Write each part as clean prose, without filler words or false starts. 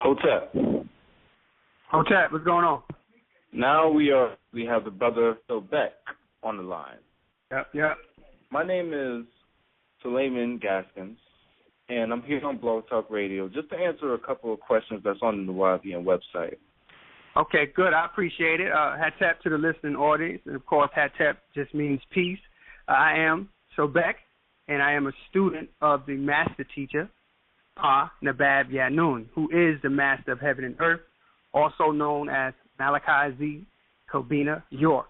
Hotep. Hotep, what's going on? Now we have the brother Sobek on the line. Yep. My name is Suleiman Gaskins, and I'm here on Blog Talk Radio just to answer a couple of questions that's on the nubian website. Okay, good. I appreciate it. Hatep to the listening audience. And, of course, Hatep just means peace. I am Sobek, and I am a student of the master teacher, Pa Nabab Yanun, who is the master of heaven and earth, also known as Malachi Z K York.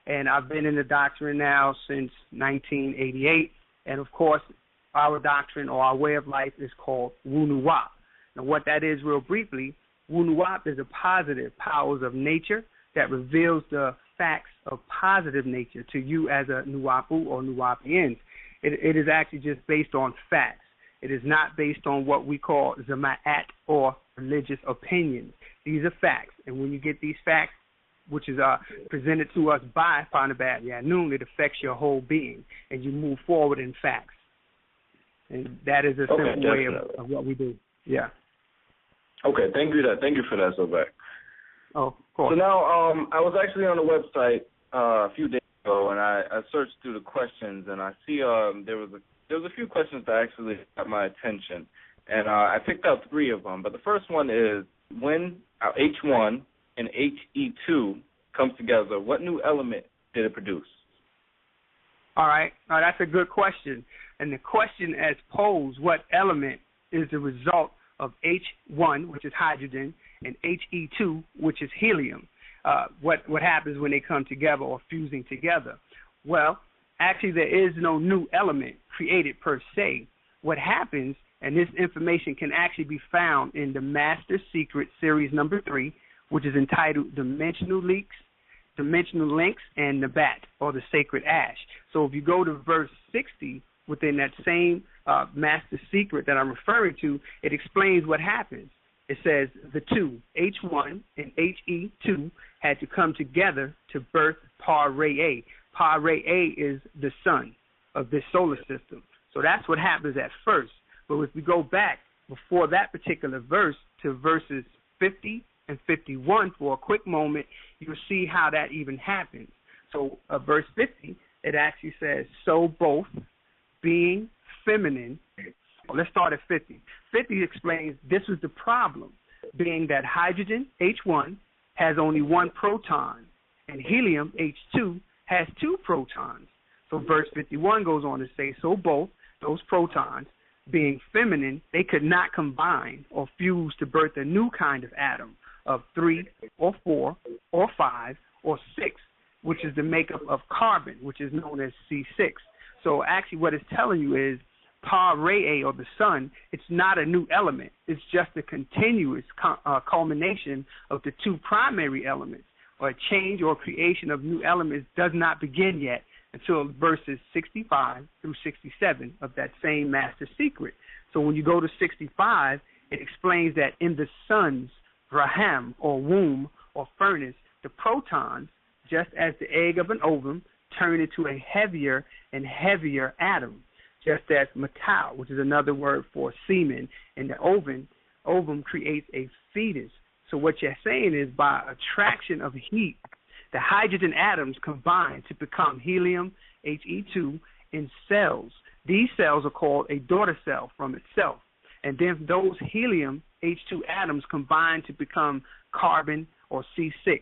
And I've been in the doctrine now since 1988. And, of course, our doctrine or our way of life is called Wunuwap. Now, what that is, real briefly, Wunuwap is the positive powers of nature that reveals the facts of positive nature to you as a Nuwapu or Nuwapians. It is actually just based on facts. It is not based on what we call Zama'at or religious opinions. These are facts. And when you get these facts, which is presented to us by Panabab Yanun, it affects your whole being, and you move forward in facts. And that is a simple way of what we do. Yeah. Okay, thank you for that, Sobek. Oh, of course. So now, I was actually on the website a few days ago, and I searched through the questions, and I see there was a few questions that actually got my attention, and I picked out 3 of them. But the first one is, when H1 and HE2 comes together, what new element did it produce? All right. That's a good question. And the question as posed, what element is the result of H1, which is hydrogen, and He2, which is helium? What happens when they come together or fusing together? Well, actually there is no new element created per se. What happens, and this information can actually be found in the Master Secret Series number 3, which is entitled Dimensional Links, and Nabat, or the Sacred Ash. So if you go to verse 60 within that same Master Secret that I'm referring to, it explains what happens. It says the two, H1 and He2, had to come together to birth Pa-Re-A. Pa-Re-A is the sun of this solar system. So that's what happens at first. But if we go back before that particular verse to verses 50 and 51 for a quick moment, you'll see how that even happens. So verse 50, it actually says, so both being feminine. Let's start at 50. 50 explains this was the problem, being that hydrogen, H1, has only 1 proton, and helium, H2, has 2 protons. So verse 51 goes on to say, so both those protons, being feminine, they could not combine or fuse to birth a new kind of atom of 3 or 4 or 5 or 6, which is the makeup of carbon, which is known as C6. So actually what it's telling you is Pa-Re-A, or the sun, it's not a new element. It's just a continuous culmination of the 2 primary elements. Or a change or creation of new elements does not begin yet until verses 65 through 67 of that same Master Secret. So when you go to 65, it explains that in the sun's raham, or womb, or furnace, the protons, just as the egg of an ovum, turn into a heavier and heavier atom, just as metal, which is another word for semen, in the ovum creates a fetus. So what you're saying is by attraction of heat, the hydrogen atoms combine to become helium, He2, in cells. These cells are called a daughter cell from itself. And then those helium, H2 atoms combine to become carbon, or C6,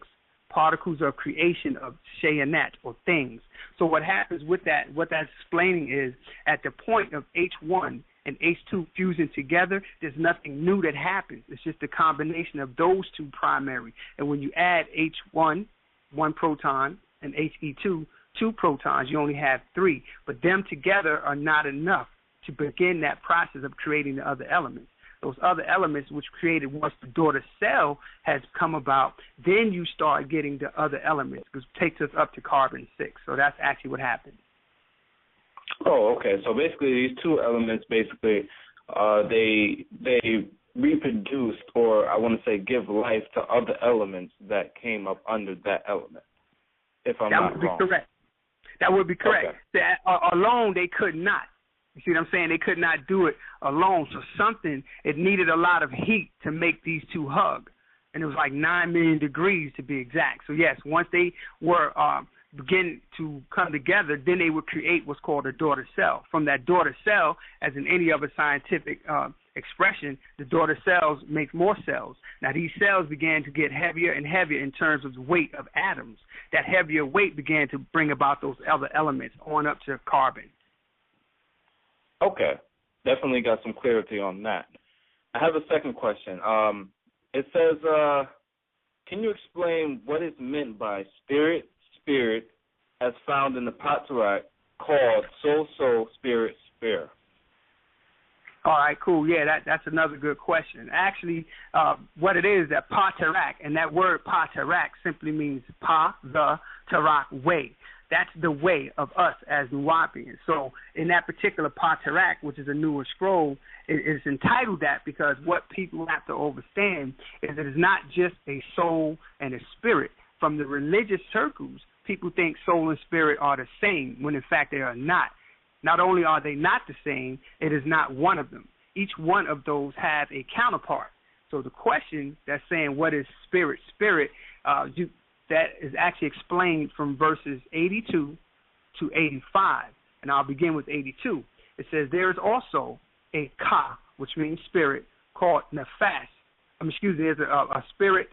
particles of creation of Shayanat, or things. So what happens with that, what that's explaining is at the point of H1 and H2 fusing together, there's nothing new that happens. It's just a combination of those 2 primary. And when you add H1, 1 proton, and He2, 2 protons, you only have 3. But them together are not enough to begin that process of creating the other elements. Those other elements which created once the daughter cell has come about, then you start getting the other elements, which takes us up to carbon 6. So that's actually what happens. Oh, okay. So basically these 2 elements, basically, they reproduced, or I want to say give life to other elements that came up under that element, if I'm not wrong. That would be correct. That would be correct. Okay. Alone they could not. You see what I'm saying? They could not do it alone. So it needed a lot of heat to make these two hug. And it was like 9 million degrees to be exact. So, yes, once they were begin to come together, then they would create what's called a daughter cell. From that daughter cell, as in any other scientific expression, the daughter cells make more cells. Now, these cells began to get heavier and heavier in terms of the weight of atoms. That heavier weight began to bring about those other elements on up to carbon. Okay. Definitely got some clarity on that. I have a second question. It says, can you explain what is meant by spirit, as found in the Patarak, called soul, spirit, spirit? All right, cool. Yeah, that's another good question. Actually, what it is, that Patarak, and that word Patarak simply means the Tarak way. That's the way of us as Nubians. So in that particular Patarak, which is a newer scroll, it is entitled that because what people have to understand is that it's not just a soul and a spirit. From the religious circles, people think soul and spirit are the same, when in fact they are not. Not only are they not the same, it is not one of them. Each one of those have a counterpart. So the question that's saying what is spirit, that is actually explained from verses 82 to 85. And I'll begin with 82. It says, there is also a ka, which means spirit, called nefas. There's a spirit,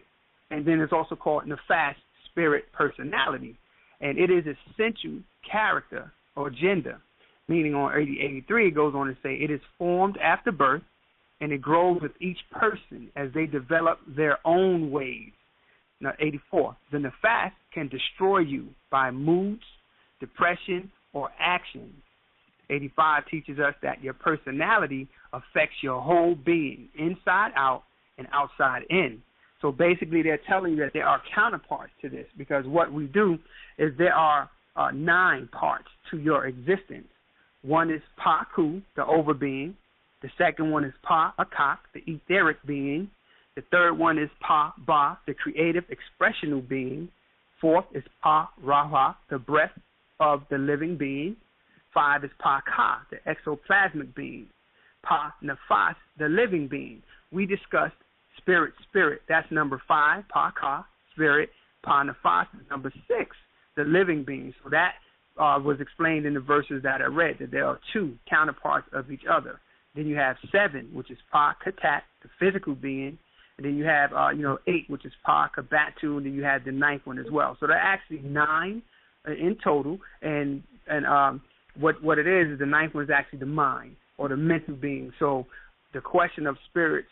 and then it's also called nefas, spirit personality. And it is essential character or gender, meaning on 83 it goes on to say, it is formed after birth, and it grows with each person as they develop their own ways. Now, 84, the nefas can destroy you by moods, depression, or action. 85 teaches us that your personality affects your whole being, inside out and outside in. So basically they're telling you that there are counterparts to this, because what we do is there are 9 parts to your existence. One is Pa-Ku, the overbeing. The second one is Pa-Akak, the etheric being. The third one is Pa-Ba, the creative expressional being. Fourth is Pa-Raha, the breath of the living being. 5 is Pa-Ka, the exoplasmic being. Pa-Nefas, the living being. We discussed spirit. That's number 5, Pa-Ka, spirit. Pa-Nefas is number 6, the living being. So that was explained in the verses that I read, that there are 2 counterparts of each other. Then you have 7, which is Pa-Katat, the physical being. And then you have, 8, which is Pa-Kabatu, and then you have the 9th one as well. So there are actually 9 in total, and what it is the 9th one is actually the mind, or the mental being. So the question of spirit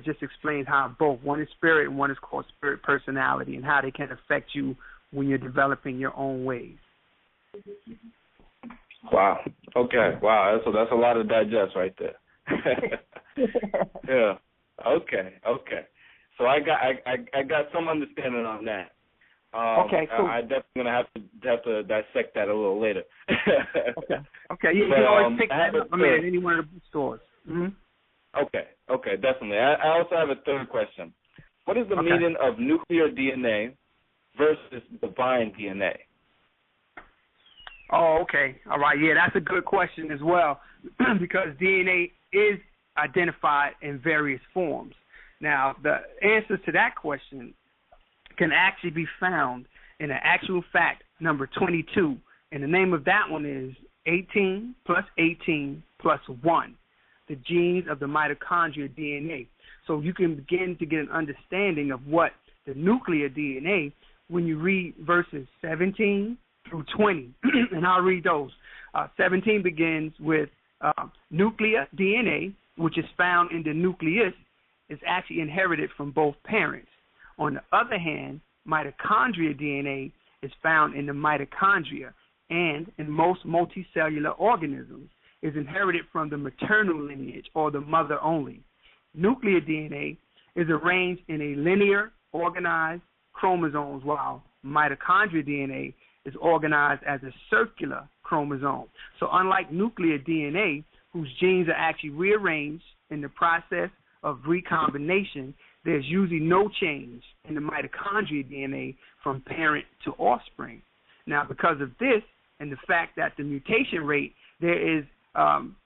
just explains how both, one is spirit and one is called spirit personality, and how they can affect you when you're developing your own ways. Wow. Okay. Wow. So that's a lot to digest right there. Yeah. Okay. So I got some understanding on that. Okay, cool. I definitely gonna have to dissect that a little later. Okay. You can always pick that up. In any one of the bookstores. Mm-hmm. Okay, definitely. I also have a third question. What is the meaning of nuclear DNA versus divine DNA? Oh, okay. All right. Yeah, that's a good question as well, because DNA is identified in various forms. Now, the answers to that question can actually be found in an actual fact number 22, and the name of that one is 18 plus 18 plus 1, the genes of the mitochondria DNA. So you can begin to get an understanding of what the nuclear DNA when you read verses 17 through 20, and I'll read those. 17 begins with nuclear DNA, which is found in the nucleus, is actually inherited from both parents. On the other hand, mitochondria DNA is found in the mitochondria, and in most multicellular organisms is inherited from the maternal lineage or the mother only. Nuclear DNA is arranged in a linear, organized chromosomes, while mitochondrial DNA is organized as a circular chromosome. So unlike nuclear DNA, whose genes are actually rearranged in the process of recombination, there's usually no change in the mitochondrial DNA from parent to offspring. Now, because of this and the fact that the mutation rate, there is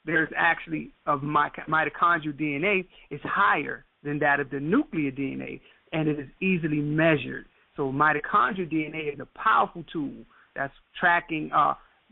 there's actually of mitochondrial DNA is higher than that of the nuclear DNA, and it is easily measured. So mitochondrial DNA is a powerful tool that's tracking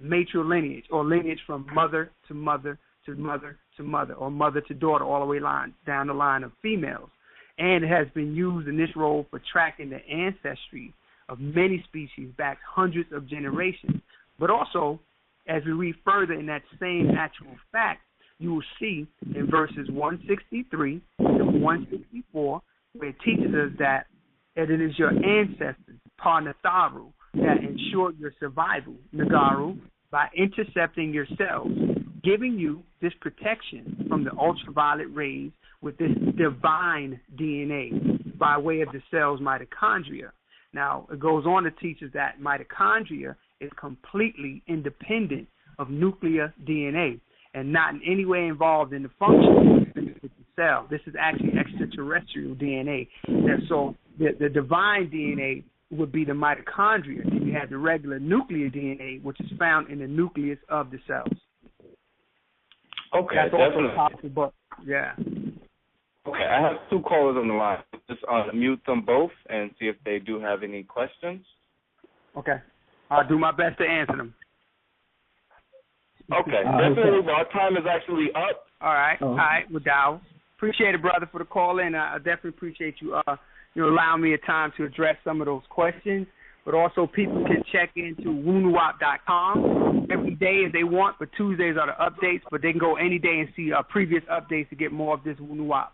matrilineage, or lineage from mother to mother to mother to mother, or mother to daughter, all the way down the line of females. And it has been used in this role for tracking the ancestry of many species back hundreds of generations. But also, as we read further in that same actual fact, you will see in verses 163 to 164, where it teaches us that it is your ancestors, Parnatharu, that ensured your survival, Nagaru, by intercepting your cells, giving you this protection from the ultraviolet rays with this divine DNA by way of the cell's mitochondria. Now, it goes on to teach us that mitochondria is completely independent of nuclear DNA and not in any way involved in the function of the cell. This is actually extraterrestrial DNA. And so the divine DNA would be the mitochondria. Then you have the regular nuclear DNA, which is found in the nucleus of the cells. Okay, that's also possible. Yeah. Okay, I have two callers on the line. Just unmute them both and see if they do have any questions. Okay. I'll do my best to answer them. Okay, definitely. Okay. Our time is actually up. All right. All right, well, Dow. Appreciate it, brother, for the call in. I definitely appreciate you allowing me a time to address some of those questions. But also, people can check into woonuwap.com every day if they want, but Tuesdays are the updates, but they can go any day and see previous updates to get more of this Woonuwap.